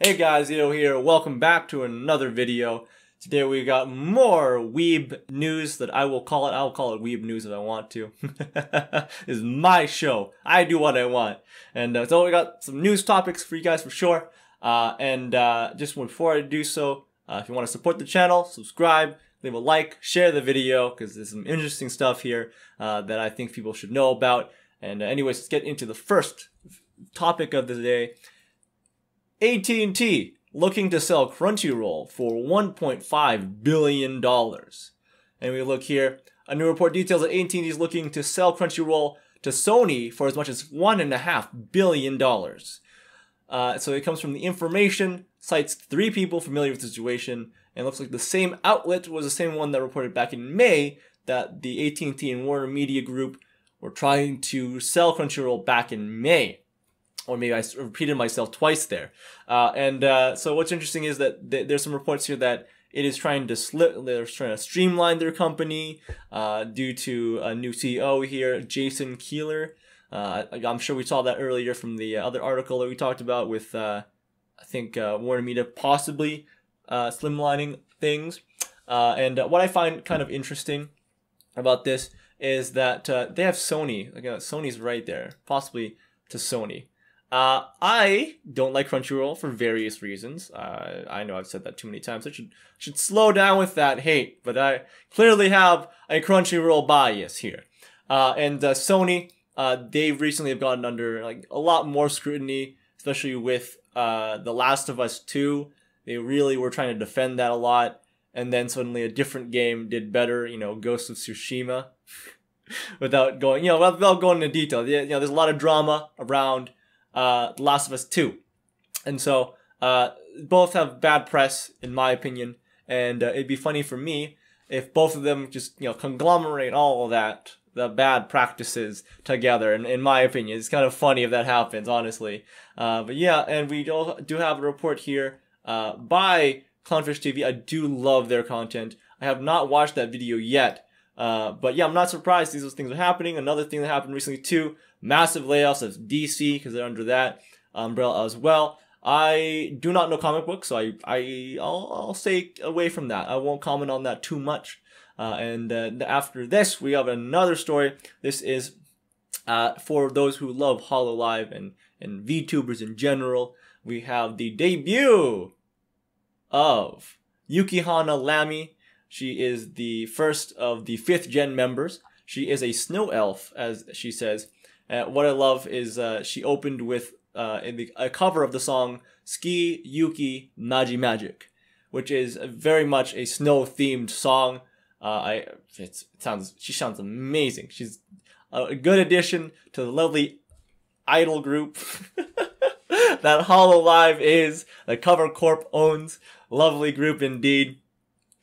Hey guys, Aloe here. Welcome back to another video. Today we got more weeb news that I'll call it weeb news if I want to. This is my show. I do what I want. And so we got some news topics for you guys for sure. Just before I do so, if you want to support the channel, subscribe, leave a like, share the video, because there's some interesting stuff here that I think people should know about. And anyways, let's get into the first topic of the day. AT&T looking to sell Crunchyroll for $1.5 billion. And we look here, a new report details that AT&T is looking to sell Crunchyroll to Sony for as much as $1.5 billion. So it comes from The Information, cites 3 people familiar with the situation, and looks like the same outlet was the same one that reported back in May that the AT&T and WarnerMedia group were trying to sell Crunchyroll back in May. Or maybe I repeated myself twice there. So what's interesting is that there's some reports here that it is trying to streamline their company due to a new CEO here, Jason Keeler. I'm sure we saw that earlier from the other article that we talked about with, I think, WarnerMedia possibly slimlining things. What I find kind of interesting about this is that they have Sony. Again, Sony's right there, possibly to Sony. I don't like Crunchyroll for various reasons. I know I've said that too many times. I should slow down with that hate, but I clearly have a Crunchyroll bias here. Sony, they recently have gotten under like a lot more scrutiny, especially with The Last of Us 2. They really were trying to defend that a lot, and then suddenly a different game did better. You know, Ghost of Tsushima. without going into detail, there's a lot of drama around The Last of Us 2. And so, both have bad press, in my opinion, and it'd be funny for me if both of them just, conglomerate all of that, the bad practices together, in my opinion. It's kind of funny if that happens, honestly. But yeah, and we do have a report here by Clownfish TV. I do love their content. I have not watched that video yet, but yeah, I'm not surprised these things are happening. Another thing that happened recently too, massive layoffs of DC, because they're under that umbrella as well. I do not know comic books, so I'll stay away from that. I won't comment on that too much. After this, we have another story. This is for those who love Hololive and VTubers in general. We have the debut of Yukihana Lamy. She is the first of the 5th gen members. She is a snow elf, as she says. What I love is she opened with a cover of the song Ski Yuki Maji Magic, which is very much a snow-themed song. She sounds amazing. She's a good addition to the lovely idol group that Hololive is, that Cover Corp owns. Lovely group indeed.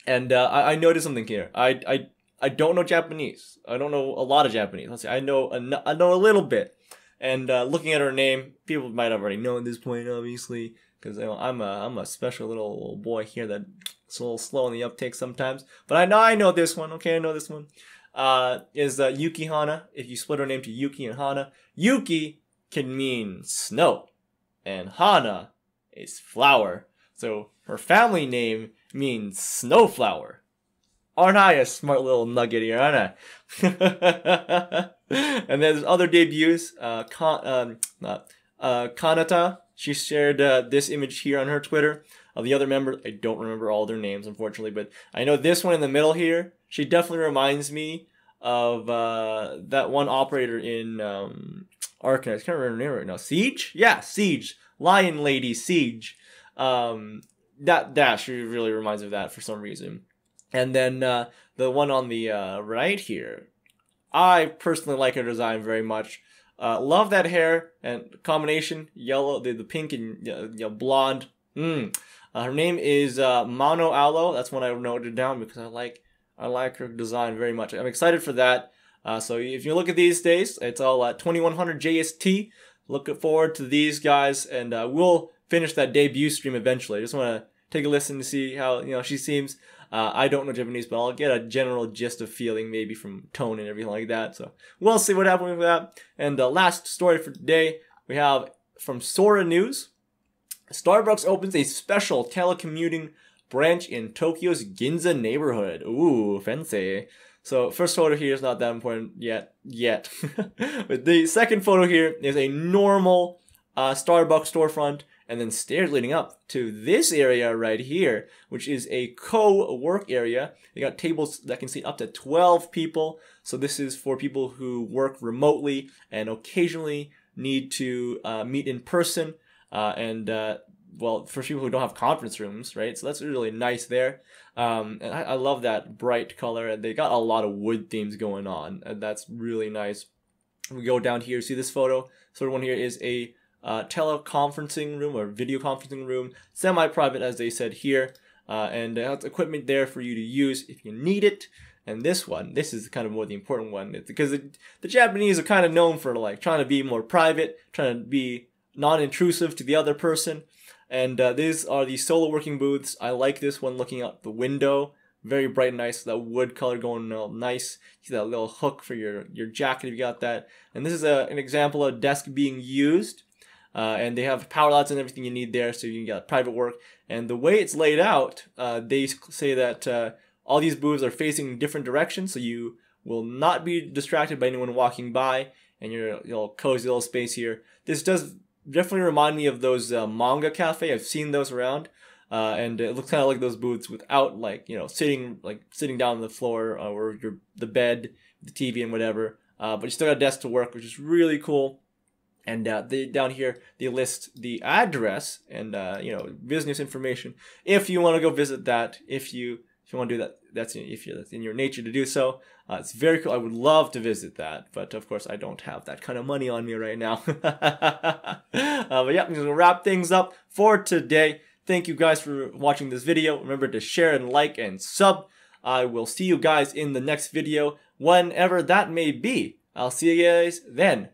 And I noticed something here. I don't know Japanese. I don't know a lot of Japanese. Let's see. I know a little bit. And looking at her name, people might have already known at this point, obviously, because I'm a special little boy here that's a little slow on the uptake sometimes. But I know this one. Okay, I know this one. Is Yukihana. If you split her name to Yuki and Hana, Yuki can mean snow, and Hana is flower. So her family name means snowflower. Aren't I a smart little nugget here, aren't I? And there's other debuts. Kanata, she shared this image here on her Twitter of the other members. I don't remember all their names, unfortunately, but I know this one in the middle here. She definitely reminds me of that one operator in Arknight. I can't remember her name right now. Siege? Yeah, Siege. Lion Lady Siege. That she really reminds me of that for some reason. And then the one on the right here, I personally like her design very much. Love that hair and combination, yellow, the pink and blonde. Her name is Mano Aloe. That's one I noted down because I like her design very much. I'm excited for that. So if you look at these days, it's all at 2100 JST. Looking forward to these guys, and we'll finish that debut stream eventually. I just want to take a listen to see how she seems. I don't know Japanese, but I'll get a general gist of feeling maybe from tone and everything like that. So we'll see what happens with that. And the last story for today we have from Sora News. Starbucks opens a special telecommuting branch in Tokyo's Ginza neighborhood. Ooh, fancy. So first photo here is not that important yet. But the second photo here is a normal Starbucks storefront, and then stairs leading up to this area right here, which is a co-work area. They got tables that can seat up to 12 people. So this is for people who work remotely and occasionally need to meet in person. Well, for people who don't have conference rooms, right? So that's really nice there. And I love that bright color. And they got a lot of wood themes going on, and that's really nice. We go down here, see this photo. So one here is a teleconferencing room or video conferencing room, semi-private as they said here, and it has equipment there for you to use if you need it. And this is kind of more the important one, because the Japanese are kind of known for like trying to be more private, trying to be non-intrusive to the other person. And these are the solo working booths. I like this one looking out the window. Very bright and nice. That wood color going all nice. See that little hook for your jacket if you got that. And this is an example of a desk being used. And they have power outlets and everything you need there, so you can get private work. And the way it's laid out, they say that all these booths are facing different directions, so you will not be distracted by anyone walking by, and your little cozy little space here. This does definitely remind me of those manga cafe. I've seen those around, and it looks kind of like those booths without sitting down on the floor or the bed, the TV and whatever. But you still got a desk to work, which is really cool. And down here, they list the address and business information. If you want to go visit that, if you want to do that, that's in your nature to do so. It's very cool. I would love to visit that, but of course I don't have that kind of money on me right now. But yeah, I'm gonna wrap things up for today. Thank you guys for watching this video. Remember to share and like and sub. I will see you guys in the next video, whenever that may be. I'll see you guys then.